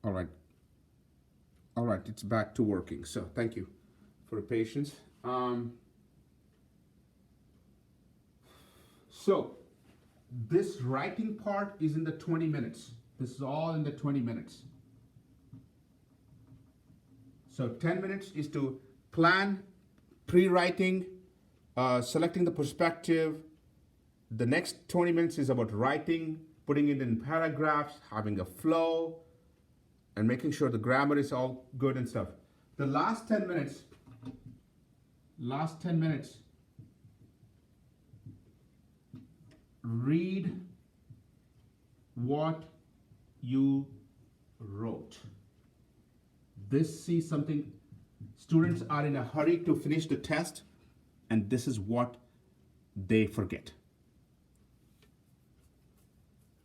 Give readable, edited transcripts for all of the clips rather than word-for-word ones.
All right. All right. It's back to working. So thank you for the patience. So this writing part is in the 20 minutes. This is all in the 20 minutes. So 10 minutes is to plan, pre-writing, selecting the perspective. The next 20 minutes is about writing, putting it in paragraphs, having a flow, and making sure the grammar is all good and stuff. The last 10 minutes, read what you wrote. This is something students are in a hurry to finish the test, and this is what they forget.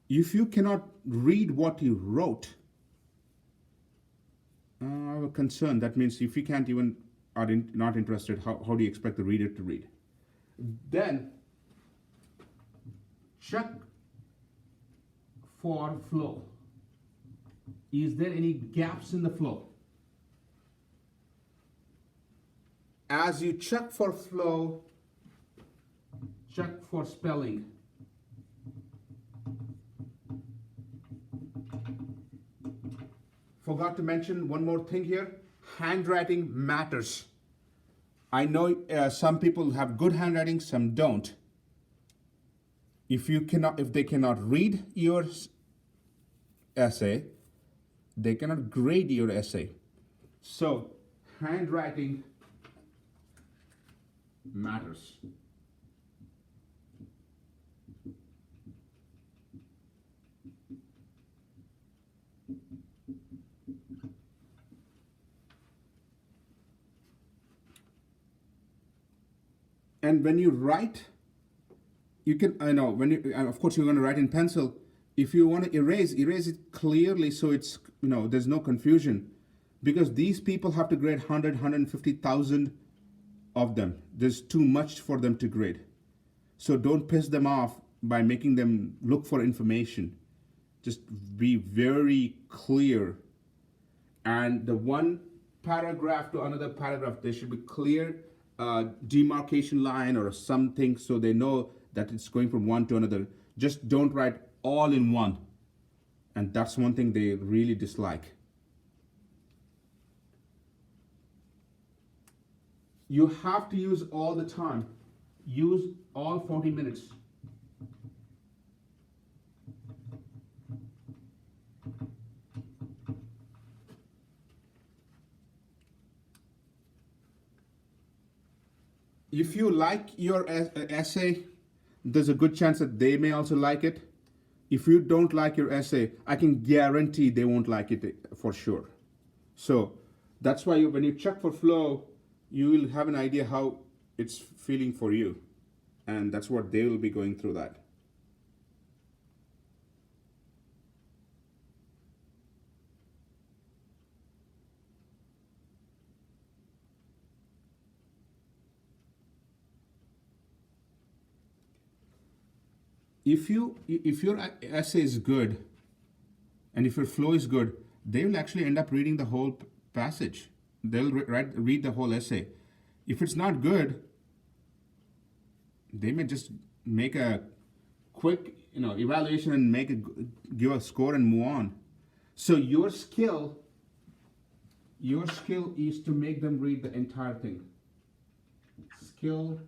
If you cannot read what you wrote, I have a concern. That means if you can't even not interested, how do you expect the reader to read? Then check for flow. Is there any gaps in the flow? As you check for flow, check for spelling. Forgot to mention one more thing here. Handwriting matters. I know some people have good handwriting, some don't. If they cannot read your essay, they cannot grade your essay. So handwriting matters. And when you write, you can, I know, when you, and of course you're going to write in pencil. If you want to erase it clearly so it's, there's no confusion. Because these people have to grade 100, 150,000 of them. There's too much for them to grade. So don't piss them off by making them look for information. Just be very clear. And the one paragraph to another paragraph, there should be clear demarcation line or something so they know that it's going from one to another. Just don't write all in one. And that's one thing they really dislike. You have to use all the time. Use all 40 minutes. If you like your essay, there's a good chance that they may also like it. If you don't like your essay, I can guarantee they won't like it for sure. So that's why when you check for flow, you will have an idea how it's feeling for you. And that's what they will be going through that. If your essay is good, and if your flow is good, they will actually end up reading the whole passage. They'll read the whole essay. If it's not good, they may just make a quick evaluation and give a score and move on. So your skill is to make them read the entire thing. Skill,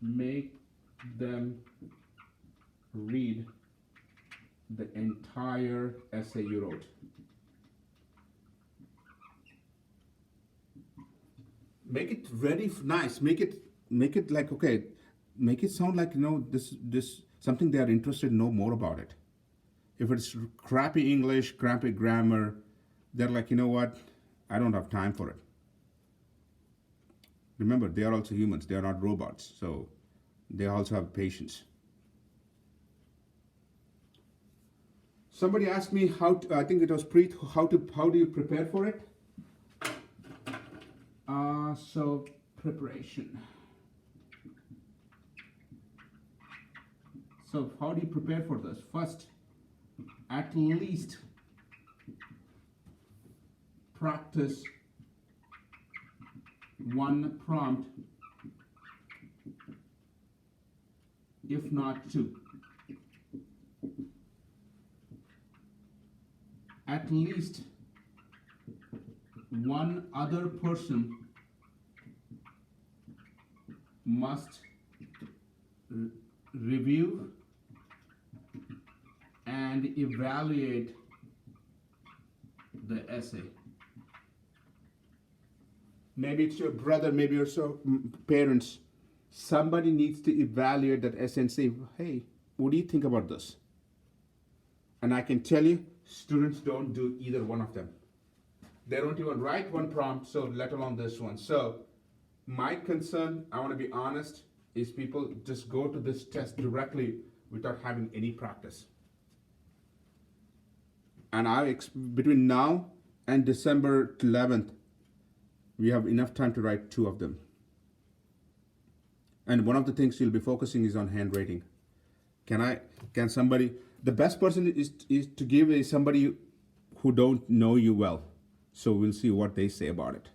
make them read the entire essay you wrote. Make it very nice. Make it like, okay, make it sound like this something they are interested to know more about it. If it's crappy English, crappy grammar, they're like, you know what, I don't have time for it. Remember, they are also humans. They are not robots. So they also have patience. Somebody asked me I think it was Preet, how do you prepare for it? So preparation. So how do you prepare for this? First, at least practice one prompt, if not two. At least one other person must review and evaluate the essay. Maybe it's your brother, maybe your parents. Somebody needs to evaluate that essay and say, hey, what do you think about this? And I can tell you, students don't do either one of them. They don't even write one prompt, so let alone this one. So my concern, I want to be honest, is people just go to this test directly without having any practice. And between now and December 11th, we have enough time to write 2 of them. And one of the things you'll be focusing is on handwriting. Can somebody, the best person is to give is somebody who don't know you well. So we'll see what they say about it.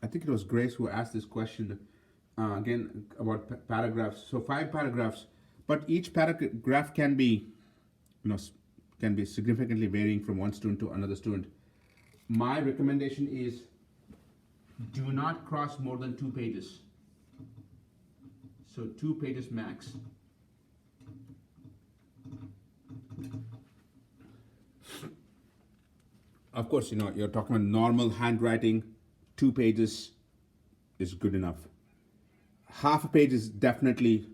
I think it was Grace who asked this question again about paragraphs. So 5 paragraphs, but each paragraph can be, can be significantly varying from one student to another student. My recommendation is do not cross more than 2 pages. So 2 pages max. Of course, you're talking about normal handwriting. 2 pages is good enough. Half a page is definitely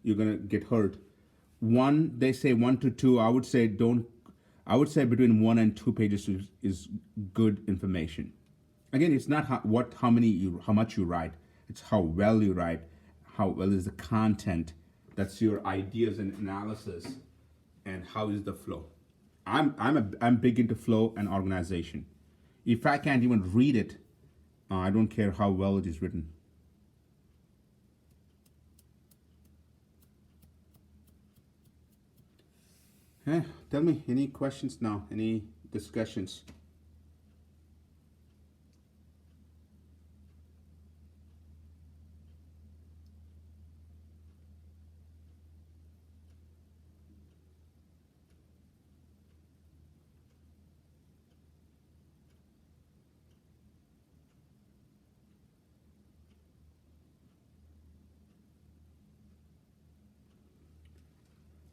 you're gonna get hurt. They say 1 to 2. I would say between 1 and 2 pages is good information. Again, it's not how much you write. It's how well you write. How well is the content? That's your ideas and analysis, and how is the flow. I'm big into flow and organization. If I can't even read it, I don't care how well it is written. Tell me, any questions now? Any discussions?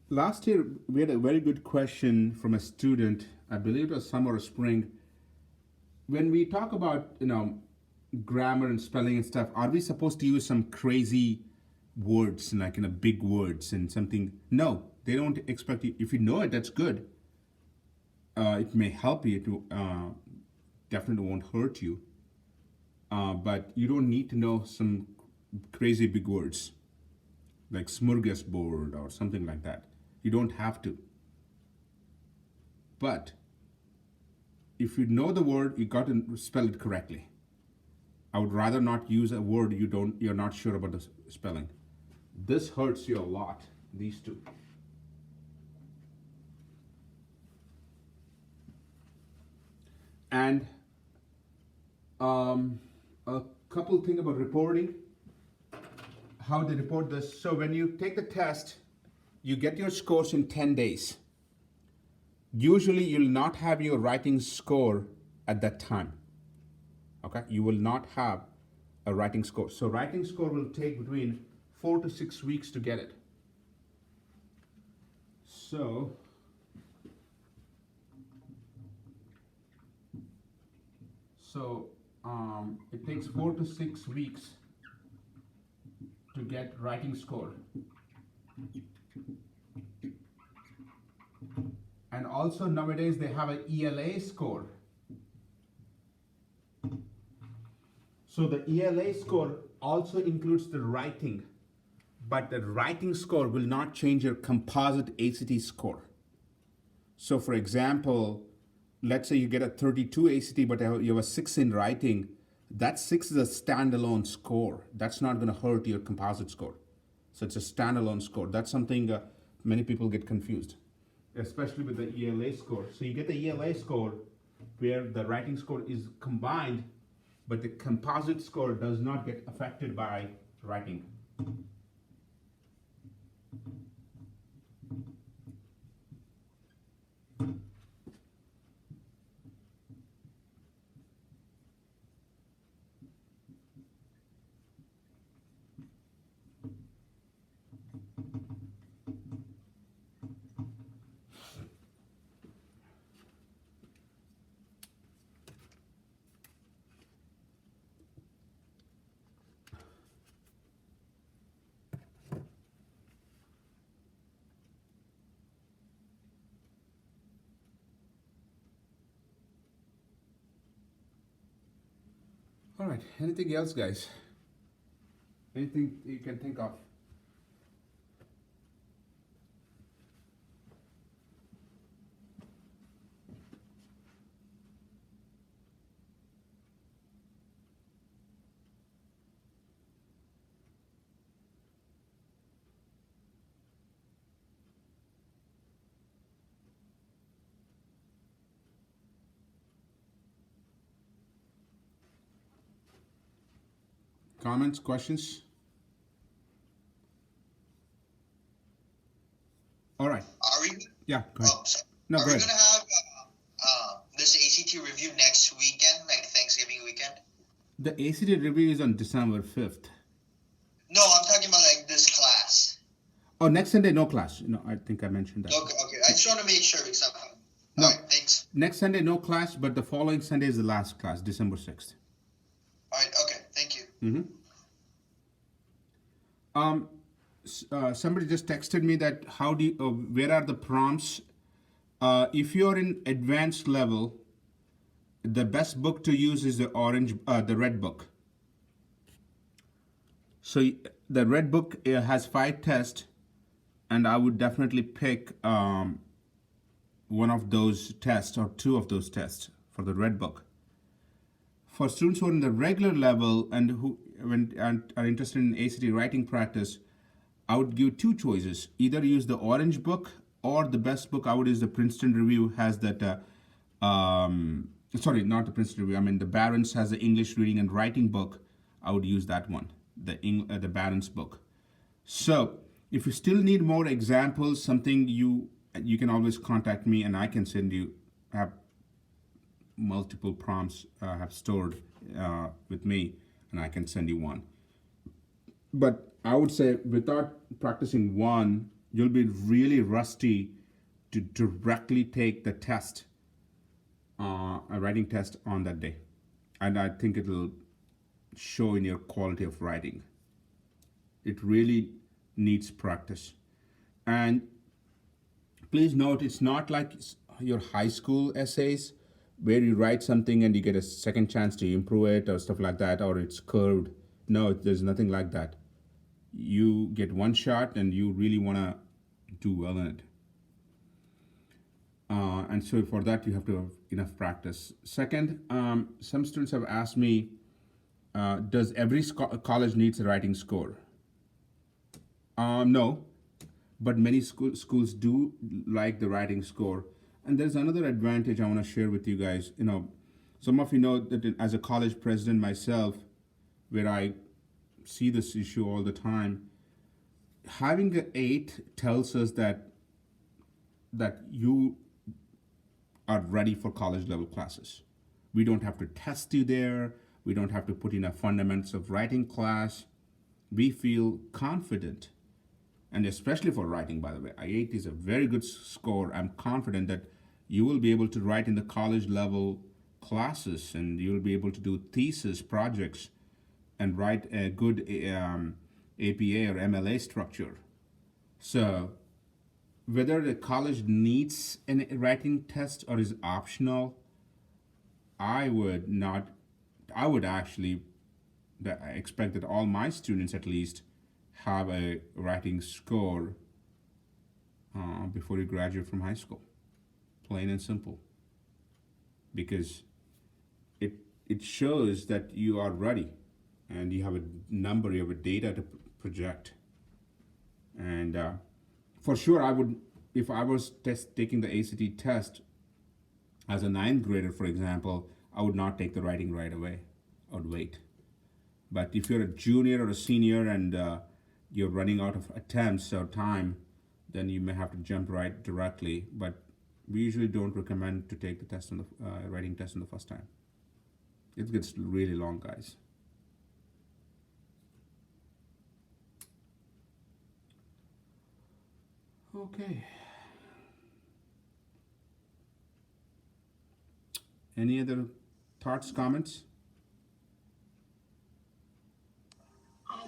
Last year, we had a very good question from a student. I believe it was summer or spring. When we talk about, grammar and spelling and stuff, are we supposed to use some crazy words, like big words and something? No, they don't expect you. If you know it, that's good. It may help you. It definitely won't hurt you. But you don't need to know some crazy big words like smorgasbord or something like that. You don't have to. But if you know the word, you got to spell it correctly. I would rather not use a word you're not sure about the spelling. This hurts you a lot, these 2. And a couple things about reporting, how they report this. So when you take the test, you get your scores in 10 days. Usually you'll not have your writing score at that time. Okay, you will not have a writing score. So writing score will take between 4 to 6 weeks to get it. So it takes 4 to 6 weeks to get writing score. And also nowadays they have an ELA score. So the ELA score also includes the writing, but the writing score will not change your composite ACT score. So for example, let's say you get a 32 ACT, but you have a 6 in writing. That 6 is a standalone score. That's not going to hurt your composite score. So it's a standalone score. That's something many people get confused, especially with the ELA score. So you get the ELA score where the writing score is combined, but the composite score does not get affected by writing. All right, anything else, guys? Anything you can think of? Comments, questions? All right. Are we? Yeah, go ahead. Oh, sorry. No, Are go we ahead. gonna have this ACT review next weekend, like Thanksgiving weekend? The ACT review is on December 5th. No, I'm talking about like this class. Oh, next Sunday, no class. No, I think I mentioned that. Okay, okay. I just want to make sure because I'm. No. All right, thanks. Next Sunday, no class, but the following Sunday is the last class, December 6th. All right, okay. Thank you. Somebody just texted me that how do you, where are the prompts? If you're in advanced level, the best book to use is the red book. So the red book has 5 tests, and I would definitely pick one of those tests or 2 of those tests for the red book. For students who are in the regular level and who are interested in ACT writing practice, I would give 2 choices. Either use the orange book, or the best book I would use the Princeton Review has that. Sorry, not the Princeton Review. I mean the Barron's has the English reading and writing book. I would use that one, the Barron's book. So if you still need more examples, something you can always contact me, and I can send you. Have multiple prompts have stored with me, and I can send you one. But I would say without practicing one, you'll be really rusty to directly take the test, a writing test on that day. And I think it'll show in your quality of writing. It really needs practice. And please note, it's not like your high school essays where you write something and you get a second chance to improve it or stuff like that, or it's curved. No, there's nothing like that. You get one shot and you really want to do well in it. And so for that, you have to have enough practice. Second, some students have asked me, does every college needs a writing score? No, but many schools do like the writing score. And there's another advantage I want to share with you guys. Some of you know that as a college president myself, where I see this issue all the time, having an 8 tells us that you are ready for college level classes. We don't have to test you there. We don't have to put in a fundamentals of writing class. We feel confident. And especially for writing, by the way, 8 is a very good score. I'm confident that you will be able to write in the college level classes, and you'll be able to do thesis projects and write a good APA or MLA structure. So whether the college needs a writing test or is optional, I would actually that I expect that all my students at least have a writing score before you graduate from high school. Plain and simple. Because it it shows that you are ready and you have a number, you have a data to project. And for sure, I would, if I was taking the ACT test as a ninth grader, for example, I would not take the writing right away. I would wait. But if you're a junior or a senior and you're running out of attempts or time, then you may have to jump right directly. But we usually don't recommend to take the test on the writing test on the first time. It gets really long, guys. Okay. Any other thoughts, comments?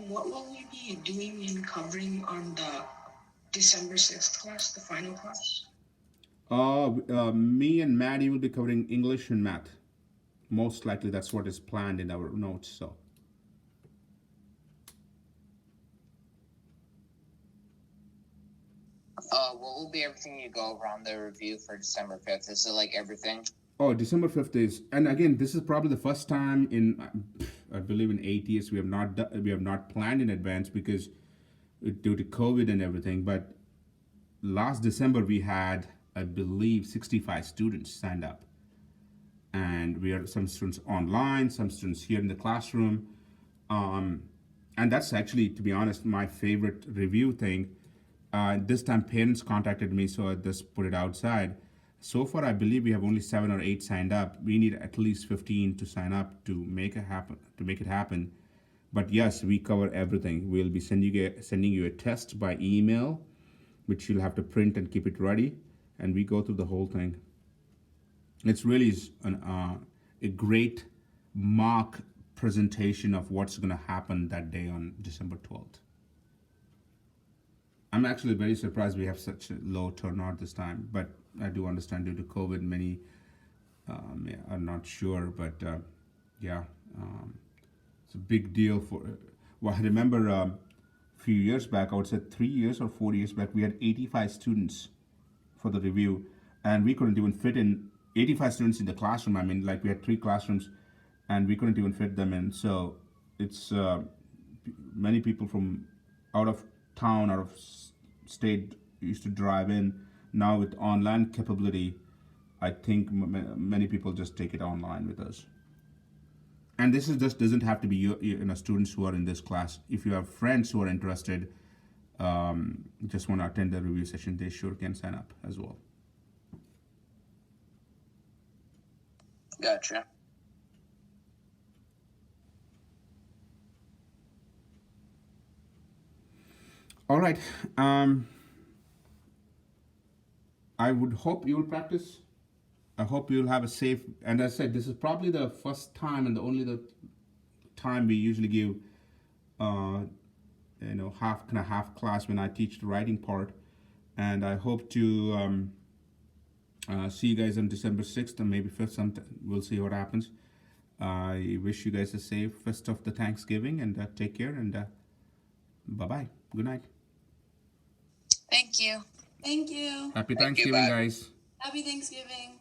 What will we be doing and covering on the December 6th class, the final class? Me and Maddie will be covering English and math. Most likely that's what is planned in our notes. So What will be everything you go over on the review for December 5th? Is it like everything? oh, December 5th is, and again, this is probably the first time in I believe in 8 years we have not planned in advance because due to COVID and everything. But last December we had, I believe, 65 students signed up, and we had some students online, some students here in the classroom, and that's actually, to be honest, my favorite review thing. This time parents contacted me, so I just put it outside. So far, I believe we have only 7 or 8 signed up. We need at least 15 to sign up to make it happen. But yes, we cover everything. We'll be sending you a test by email, which you'll have to print and keep it ready, and we go through the whole thing. It's really a great mock presentation of what's going to happen that day on December 12th. I'm actually very surprised we have such a low turnout this time, but I do understand due to COVID, many are not sure. But it's a big deal for. Well, I remember a few years back, I would say 3 years or 4 years back, we had 85 students for the review, and we couldn't even fit in 85 students in the classroom. I mean, like we had 3 classrooms, and we couldn't even fit them in. So it's many people from out of town, out of state used to drive in. Now with online capability, I think many people just take it online with us. And this is just doesn't have to be students who are in this class. If you have friends who are interested, just want to attend the review session, they sure can sign up as well. Gotcha. All right. I would hope you will practice. I hope you'll have a safe. And as I said, this is probably the first time and the time we usually give, half class when I teach the writing part. And I hope to see you guys on December 6th and maybe 5th. We'll see what happens. I wish you guys a safe rest of the Thanksgiving, and take care, and bye-bye. Good night. Thank you. Thank you. Happy Thank you, Thanksgiving, bye. guys. Happy Thanksgiving.